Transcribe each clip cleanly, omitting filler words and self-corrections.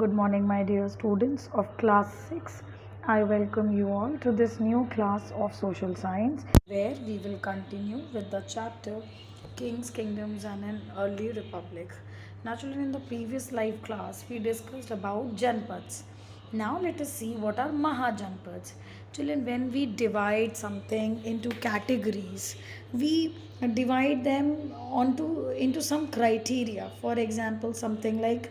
Good morning, my dear students of class 6. I welcome you all to this new class of social science where we will continue with the chapter Kings, Kingdoms, and an Early Republic. Naturally, in the previous live class, we discussed about Janpads. Now, let us see what are Mahajanpads. Children, when we divide something into categories, we divide them into some criteria. For example, something like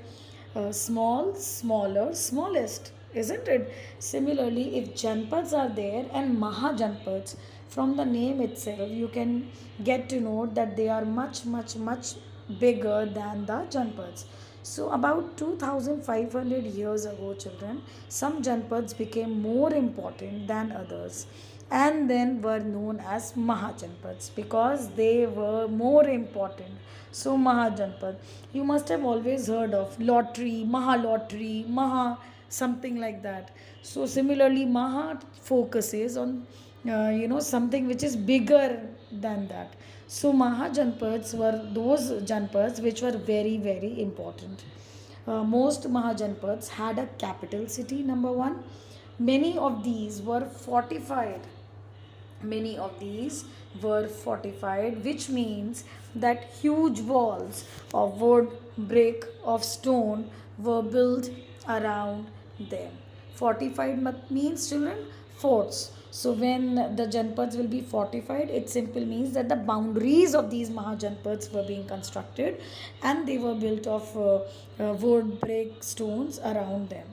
small, smaller, smallest, isn't it? Similarly, if Janpads are there and Mahajanpads, from the name itself, you can get to know that they are much, much, much bigger than the Janpads. So, about 2500 years ago, children, some Janpads became more important than others and then were known as Mahajanpads because they were more important. So, Mahajanpad, you must have always heard of lottery, Maha, something like that. So, similarly, Maha focuses on something which is bigger than that. So, Mahajanpads were those Janpads which were very, very important. Most Mahajanpads had a capital city, number one. Many of these were fortified. Many of these were fortified, which means that huge walls of wood, brick, of stone were built around them. Fortified means, children, forts. So when the Janpads will be fortified, it simply means that the boundaries of these Mahajanpads were being constructed and they were built of wood, brick, stones around them.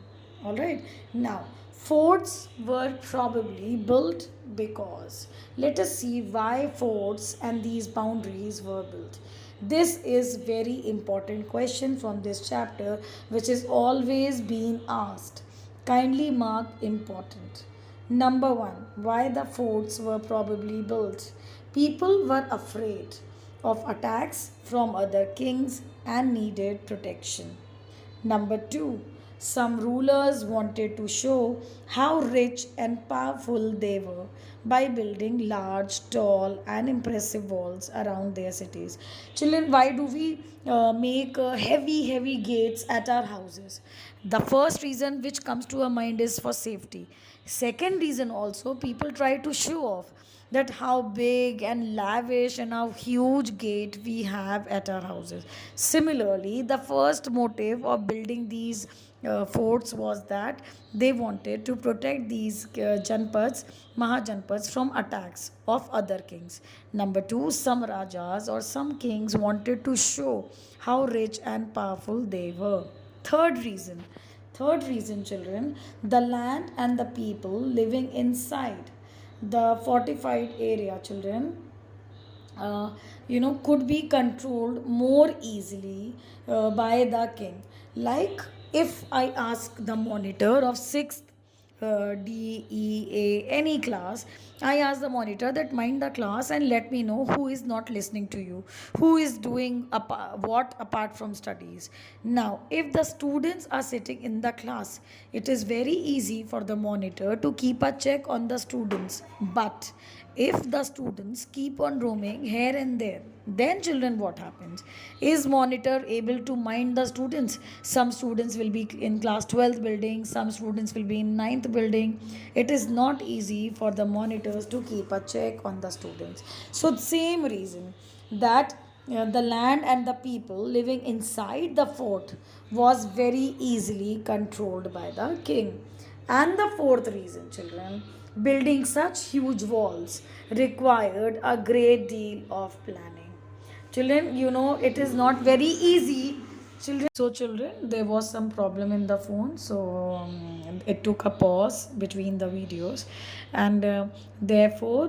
Alright, now forts were probably built because let us see why forts and these boundaries were built. This is very important question from this chapter which is always being asked. Kindly mark important. Number one, why the forts were probably built. People were afraid of attacks from other kings and needed protection. Number two, some rulers wanted to show how rich and powerful they were by building large, tall, and impressive walls around their cities. Children, why do we make heavy gates at our houses? The first reason which comes to our mind is for safety. Second reason also, people try to show off that how big and lavish and how huge gate we have at our houses. Similarly, the first motive of building these forts was that they wanted to protect these janpads, mahajanpads, from attacks of other kings. Number two, some rajas or some kings wanted to show how rich and powerful they were. Third reason, children, the land and the people living inside the fortified area, children, could be controlled more easily by the king. Like if I ask the monitor of 6th DEA, any class, I ask the monitor that mind the class and let me know who is not listening to you, who is doing what apart from studies. Now, if the students are sitting in the class, it is very easy for the monitor to keep a check on the students. But if the students keep on roaming here and there, then children, what happens? Is monitor able to mind the students? Some students will be in class 12th building, some students will be in ninth building. It is not easy for the monitors to keep a check on the students. So same reason that the land and the people living inside the fort was very easily controlled by the king. And the fourth reason, children, building such huge walls required a great deal of planning. Children, it is not very easy. Children, there was some problem in the phone, so it took a pause between the videos, and therefore,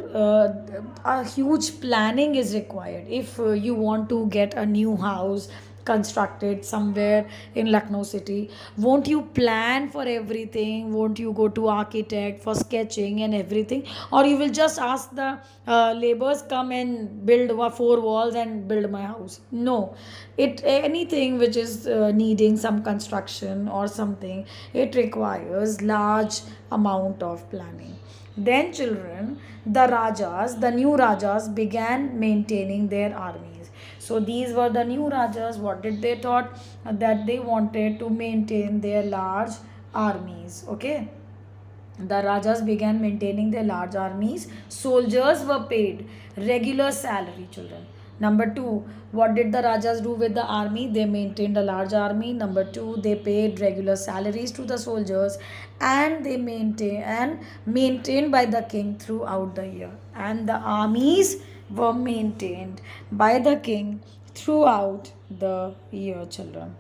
a huge planning is required if you want to get a new house constructed somewhere in Lucknow city. Won't you plan for everything? Won't you go to architect for sketching and everything, or you will just ask the laborers come and build four walls and build my house? No, it anything which is needing some construction or something, it requires large amount of planning. Then, children, the new rajas began maintaining their armies. So these were the new Rajas. What did they thought? That they wanted to maintain their large armies. Okay, the Rajas began maintaining their large armies. Soldiers were paid regular salary, children. Number two, what did the Rajas do with the army? They maintained a large army. Number two, they paid regular salaries to the soldiers, and they maintained by the king throughout the year. And the armies were maintained by the king throughout the year, children.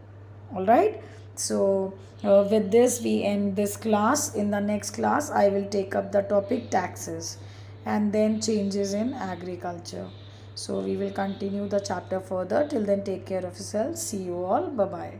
All right, so with this we end this class. In the next class I will take up the topic taxes and then changes in agriculture. So we will continue the chapter further. Till then, take care of yourself. See you all. Bye bye.